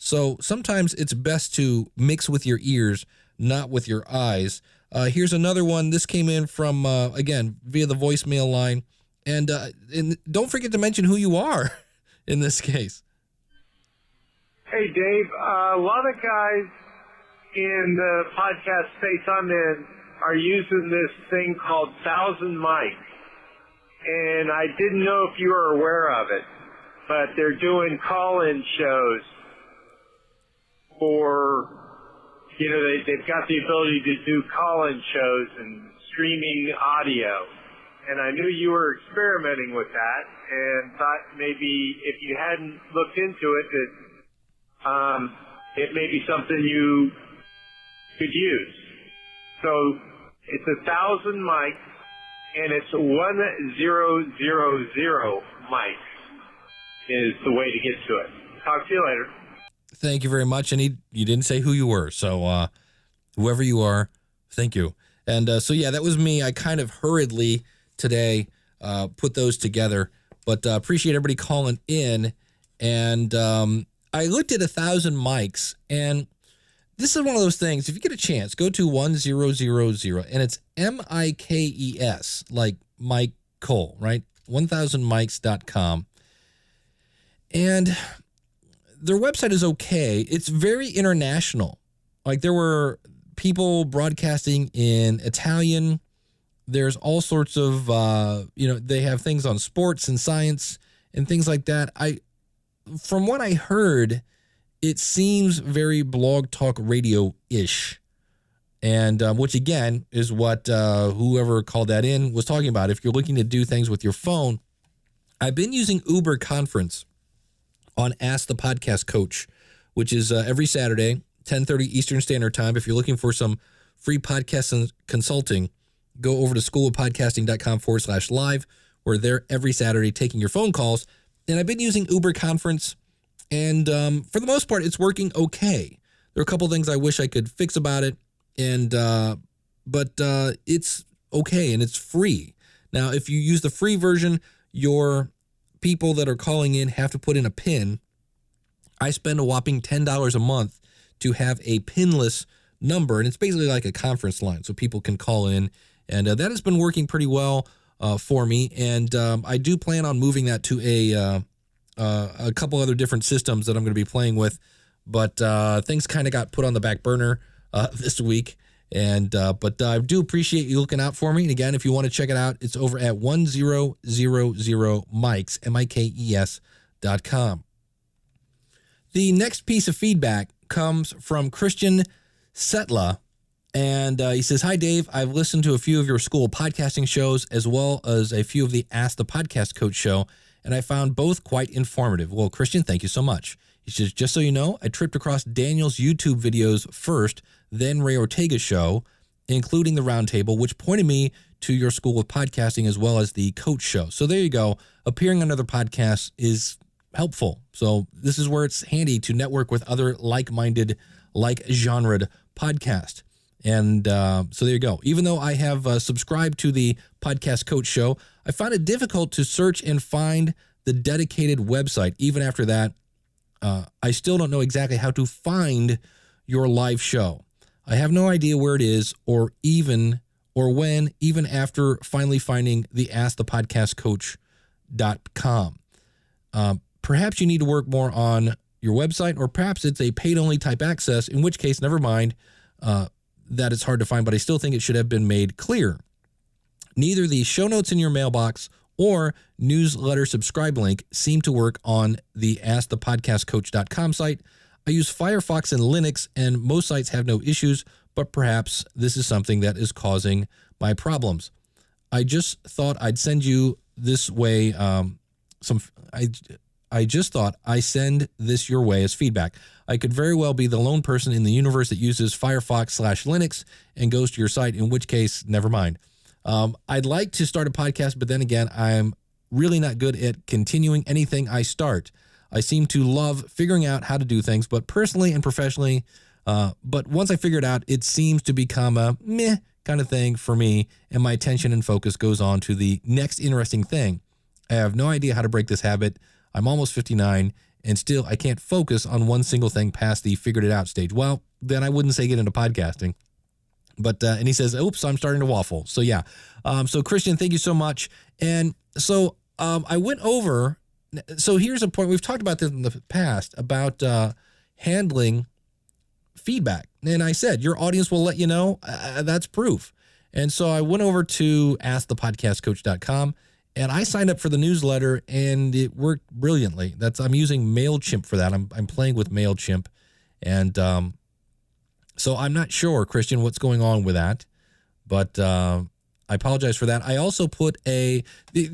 So sometimes it's best to mix with your ears, not with your eyes. Here's another one. This came in from, again, via the voicemail line. And don't forget to mention who you are in this case. Hey, Dave. A lot of guys in the podcast space I'm in are using this thing called 1,000 mics. And I didn't know if you were aware of it, but they're doing call-in shows for, they've got the ability to do call-in shows and streaming audio. And I knew you were experimenting with that and thought maybe if you hadn't looked into it, that it may be something you could use. So it's 1,000 mics, and it's 1000 mics is the way to get to it. Talk to you later. Thank you very much. And you didn't say who you were. So whoever you are, thank you. And so, yeah, that was me. I kind of hurriedly today put those together. But appreciate everybody calling in. And I looked at 1,000 mics. And this is one of those things. If you get a chance, go to 1000. And it's MIKES, like Mike Cole, right? 1000mics.com. And their website is okay. It's very international. Like there were people broadcasting in Italian. There's all sorts of, they have things on sports and science and things like that. From what I heard, it seems very blog talk radio-ish. And which again is what whoever called that in was talking about. If you're looking to do things with your phone, I've been using Uber Conference on Ask the Podcast Coach, which is every Saturday, 10:30 Eastern Standard Time. If you're looking for some free podcast consulting, go over to schoolofpodcasting.com/live. We're there every Saturday taking your phone calls. And I've been using Uber Conference, and for the most part, it's working okay. There are a couple things I wish I could fix about it, but it's okay, and it's free. Now, if you use the free version, your people that are calling in have to put in a PIN. I spend a whopping $10 a month to have a PINless number, and it's basically like a conference line, so people can call in, and that has been working pretty well for me, and I do plan on moving that to a couple other different systems that I'm going to be playing with, but things kind of got put on the back burner this week. And but I do appreciate you looking out for me. And again, if you want to check it out, it's over at 1000mics, MIKES.com. The next piece of feedback comes from Christian Setla. And he says, "Hi, Dave. I've listened to a few of your school podcasting shows as well as a few of the Ask the Podcast Coach show, and I found both quite informative." Well, Christian, thank you so much. He says, "Just so you know, I tripped across Daniel's YouTube videos first, then Ray Ortega's show, including the roundtable, which pointed me to your School of Podcasting as well as the Coach show." So there you go. Appearing on other podcasts is helpful. So this is where it's handy to network with other like-minded, like-genred podcasts. And so there you go. Even though I have subscribed to the Podcast Coach show, I found it difficult to search and find the dedicated website. Even after that, I still don't know exactly how to find your live show. I have no idea where it is or when, even after finally finding the AskThePodcastCoach.com. Perhaps you need to work more on your website, or perhaps it's a paid-only type access, in which case, never mind that it's hard to find, but I still think it should have been made clear. Neither the show notes in your mailbox or newsletter subscribe link seem to work on the AskThePodcastCoach.com site. I use Firefox and Linux, and most sites have no issues, but perhaps this is something that is causing my problems. I just thought I'd send you this way I just thought I send this your way as feedback. I could very well be the lone person in the universe that uses Firefox/Linux and goes to your site, in which case, never mind. I'd like to start a podcast, but then again, I'm really not good at continuing anything I start. I seem to love figuring out how to do things, but personally and professionally, but once I figure it out, it seems to become a meh kind of thing for me, and my attention and focus goes on to the next interesting thing. I have no idea how to break this habit. I'm almost 59, and still I can't focus on one single thing past the figured it out stage. Well, then I wouldn't say get into podcasting. But, and he says, oops, I'm starting to waffle. So yeah. So Christian, thank you so much. And so I went over, so here's a point. We've talked about this in the past about handling feedback. And I said, your audience will let you know. That's proof. And so I went over to AskThePodcastCoach.com. And I signed up for the newsletter, and it worked brilliantly. I'm using MailChimp for that. I'm playing with MailChimp, and so I'm not sure, Christian, what's going on with that. But I apologize for that. I also put the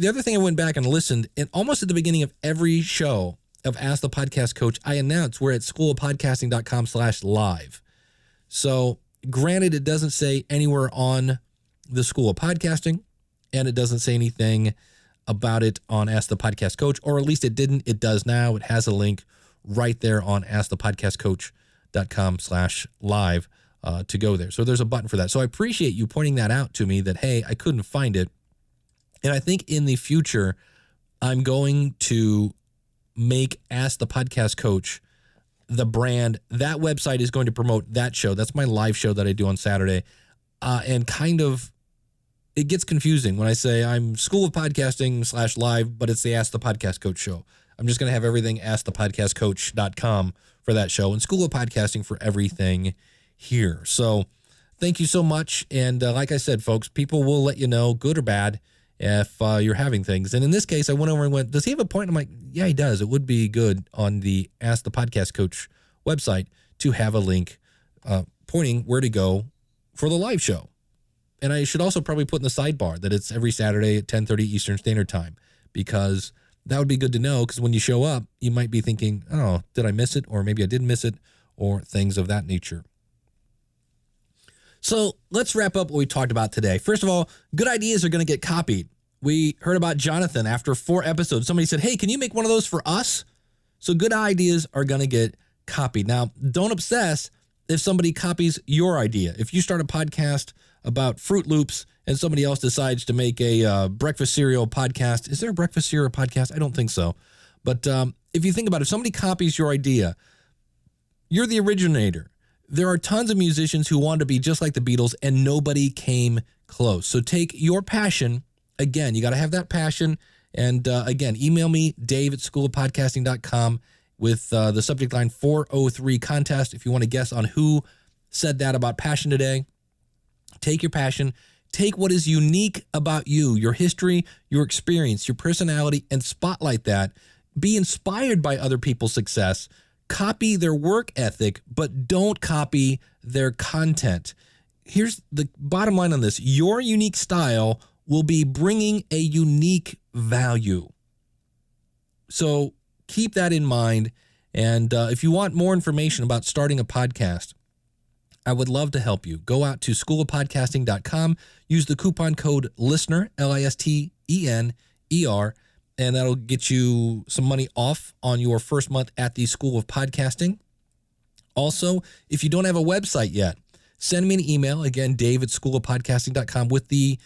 other thing I went back and listened, and almost at the beginning of every show of Ask the Podcast Coach, I announced we're at schoolofpodcasting.com/live. So granted, it doesn't say anywhere on the School of Podcasting, and it doesn't say anything about it on Ask the Podcast Coach, or at least it didn't. It does now. It has a link right there on AskThePodcastCoach.com/live to go there. So there's a button for that. So I appreciate you pointing that out to me that, hey, I couldn't find it. And I think in the future, I'm going to make Ask the Podcast Coach the brand. That website is going to promote that show. That's my live show that I do on Saturday. And kind of, it gets confusing when I say I'm School of Podcasting/live, but it's the Ask the Podcast Coach show. I'm just going to have everything AskThePodcastCoach.com for that show, and School of Podcasting for everything here. So thank you so much. And like I said, folks, people will let you know, good or bad, if you're having things. And in this case, I went over and went, does he have a point? I'm like, yeah, he does. It would be good on the Ask the Podcast Coach website to have a link pointing where to go for the live show. And I should also probably put in the sidebar that it's every Saturday at 10:30 Eastern Standard Time, because that would be good to know, because when you show up, you might be thinking, oh, did I miss it? Or maybe I didn't miss it, or things of that nature. So let's wrap up what we talked about today. First of all, good ideas are going to get copied. We heard about Jonathan after 4 episodes. Somebody said, hey, can you make one of those for us? So good ideas are going to get copied. Now, don't obsess if somebody copies your idea. If you start a podcast about Fruit Loops and somebody else decides to make a breakfast cereal podcast. Is there a breakfast cereal podcast? I don't think so. But if you think about it, if somebody copies your idea, you're the originator. There are tons of musicians who wanted to be just like the Beatles, and nobody came close. So take your passion. Again, you got to have that passion And again, email me, dave@schoolofpodcasting.com with the subject line 403 contest. If you want to guess on who said that about passion today, take your passion, take what is unique about you, your history, your experience, your personality, and spotlight that. Be inspired by other people's success. Copy their work ethic, but don't copy their content. Here's the bottom line on this. Your unique style will be bringing a unique value. So keep that in mind. And if you want more information about starting a podcast, I would love to help you. Go out to schoolofpodcasting.com, use the coupon code LISTENER, LISTENER, and that'll get you some money off on your first month at the School of Podcasting. Also, if you don't have a website yet, send me an email, again, dave@schoolofpodcasting.com, with the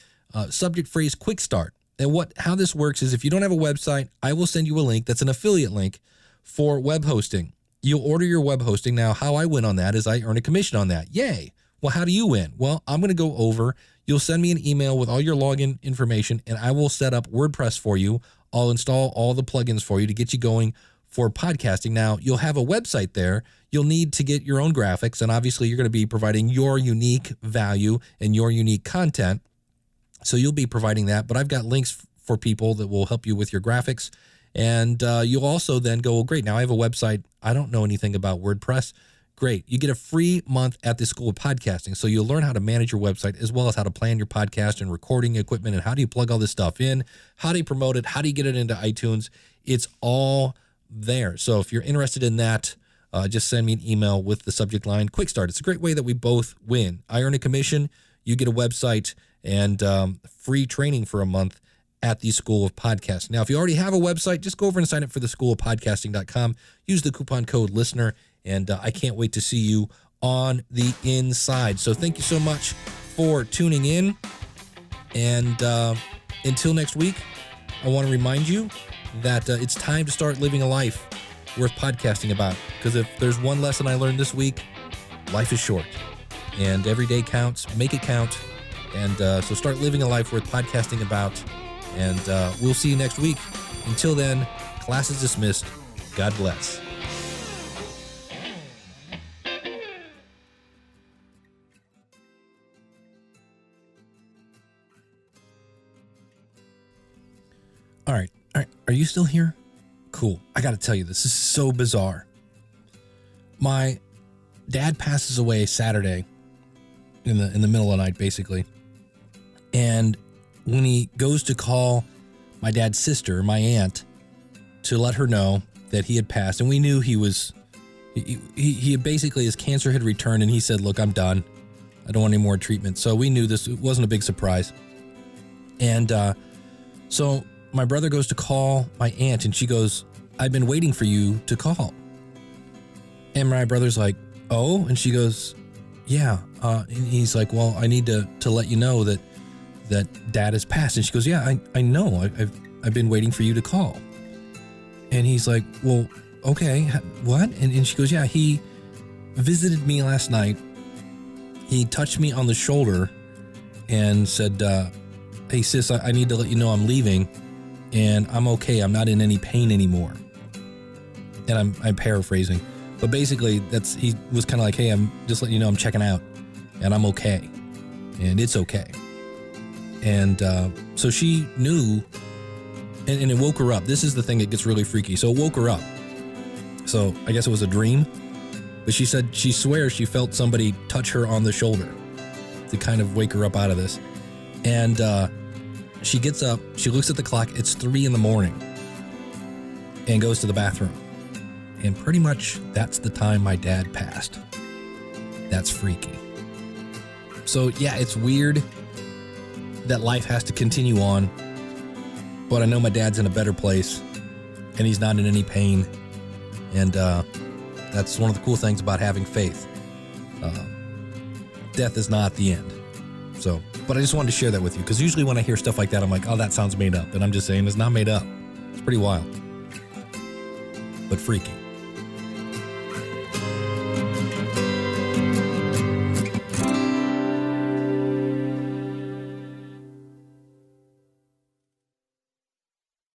subject phrase Quick Start. And how this works is if you don't have a website, I will send you a link that's an affiliate link for web hosting. You'll order your web hosting. Now, how I win on that is I earn a commission on that. Yay. Well, how do you win? Well, I'm going to go over. You'll send me an email with all your login information, and I will set up WordPress for you. I'll install all the plugins for you to get you going for podcasting. Now, you'll have a website there. You'll need to get your own graphics, and obviously you're going to be providing your unique value and your unique content. So you'll be providing that, but I've got links for people that will help you with your graphics. And you'll also then go, well, great, now I have a website. I don't know anything about WordPress. Great. You get a free month at the School of Podcasting. So you'll learn how to manage your website as well as how to plan your podcast and recording equipment and how do you plug all this stuff in, how do you promote it, how do you get it into iTunes. It's all there. So if you're interested in that, just send me an email with the subject line Quick Start. It's a great way that we both win. I earn a commission, you get a website, and free training for a month at the School of Podcasting. Now, if you already have a website, just go over and sign up for the schoolofpodcasting.com. Use the coupon code LISTENER, and I can't wait to see you on the inside. So thank you so much for tuning in. And until next week, I want to remind you that it's time to start living a life worth podcasting about. Because if there's one lesson I learned this week, life is short. And every day counts. Make it count. And so start living a life worth podcasting about. And we'll see you next week. Until then, class is dismissed. God bless. All right. Are you still here? Cool. I got to tell you, this is so bizarre. My dad passes away Saturday in the middle of the night, basically. And when he goes to call my dad's sister, my aunt, to let her know that he had passed, and we knew he basically, his cancer had returned, and he said, look, I'm done. I don't want any more treatment. So we knew this. It wasn't a big surprise. And so my brother goes to call my aunt, and she goes, I've been waiting for you to call. And my brother's like, oh? And she goes, yeah. And he's like, well, I need to let you know that dad has passed. And she goes, yeah, I know. I've been waiting for you to call. And he's like, well, okay, what? And she goes, yeah, he visited me last night. He touched me on the shoulder and said, hey, sis, I need to let you know I'm leaving. And I'm okay. I'm not in any pain anymore. And I'm paraphrasing. But basically, he was kind of like, hey, I'm just letting you know I'm checking out. And I'm okay. And it's okay. And so she knew, and it woke her up. This is the thing that gets really freaky. So it woke her up. So I guess it was a dream. But she said she swears she felt somebody touch her on the shoulder to kind of wake her up out of this. And she gets up, she looks at the clock, it's 3 a.m, and goes to the bathroom. And pretty much that's the time my dad passed. That's freaky. So yeah, it's weird that life has to continue on, but I know my dad's in a better place and he's not in any pain. And that's one of the cool things about having faith. Death is not the end. So, but I just wanted to share that with you, because usually when I hear stuff like that, I'm like, oh, that sounds made up. And I'm just saying it's not made up. It's pretty wild, but freaky.